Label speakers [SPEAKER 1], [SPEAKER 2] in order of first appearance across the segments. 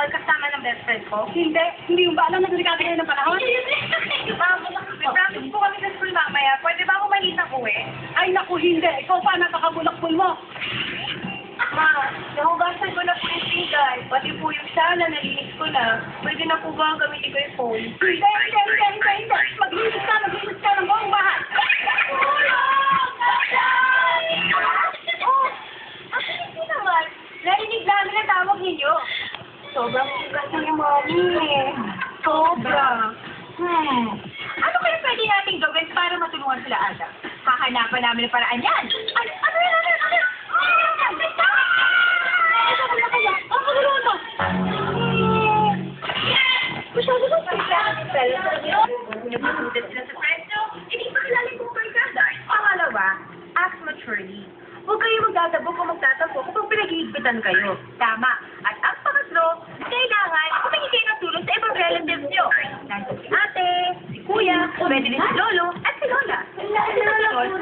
[SPEAKER 1] basketball kasama ng best friend ko?
[SPEAKER 2] Hindi yung ba alam na delikado ngayon ng panahon?
[SPEAKER 1] May practice po kami sa school mamaya. Pwede ba ako malitan ko eh?
[SPEAKER 2] Ay, naku, hindi. Ikaw pa, napakabulakbul mo.
[SPEAKER 1] Ma, nahugasan ko na po yung tingkay. Pati po yung sala, nalinis ko na. Pwede na po ba gamitin ko yung phone?
[SPEAKER 2] Hindi. Maglinis ka ng buong bahay.
[SPEAKER 1] Oh, hindi naman. Narinig namin ang tawag ninyo. Sobrang sugat ng yung mami eh. Sobra. Ano kaya pwede nating gawin para matulungan sila Ada? Hahanapan namin ang paraan yan. Ano yan? Masyado ba pinagsusulit sila sa friends nyo? Hindi pa kilala yung barkada. Pangalawa, act maturely. Huwag kayo magdadabo kung magtatampo kung pinag-iigpitan kayo. Tama. At ang pangatlo, kailangan humingi kayo ng tulong sa ibang relatives nyo. Nandiyan si ate, si kuya, pwede din si lolo, at si lola.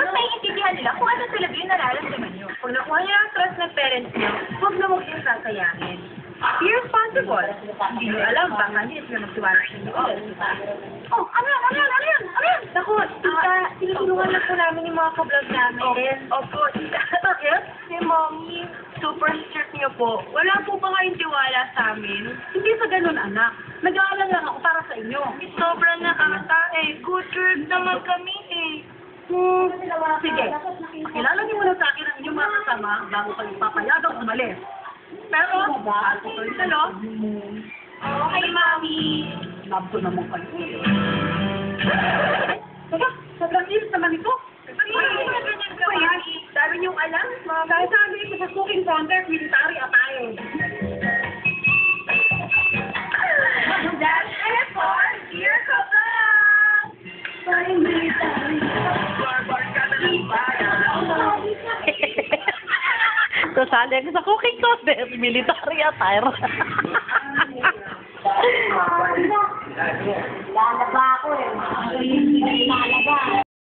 [SPEAKER 1] Mas maiintindihan nila kung ano talaga yung nararamdaman nyo. Kung nakuha nyo ang trust ng parents nyo, huwag na huwag yung sasayahin. Be responsible. Hindi nyo alam, baka hindi sila magtiwala sa inyo. Oh, ano yan? Naku, tita, tinutulungan lang po namin yung mga ka-vlog namin. Opo, tita. Bakit? Si mommy, super strict niyo po. Wala po ba kayong tiwala sa amin?
[SPEAKER 2] Hindi sa ganun, anak. Nag-aalala lang ako para sa inyo.
[SPEAKER 1] Sobrang nakakata eh. Good girls naman kami eh.
[SPEAKER 2] Sige, pakilala niyo muna sa akin ang inyong mga kasama bago kayo papayagang umalis.
[SPEAKER 1] Pero,
[SPEAKER 2] Bago ko kayo salo.
[SPEAKER 1] okay, mami.
[SPEAKER 2] Love ko naman kayo. Teka, sobrang inis naman ito.
[SPEAKER 1] Sabi niyong alam, mga
[SPEAKER 2] Dahil sabi ko sa cooking contest, military attire.
[SPEAKER 1] That's it for Dear Kaplan!
[SPEAKER 2] Kasali ako sa cooking contest, military attire.
[SPEAKER 1] Lalaba ako eh.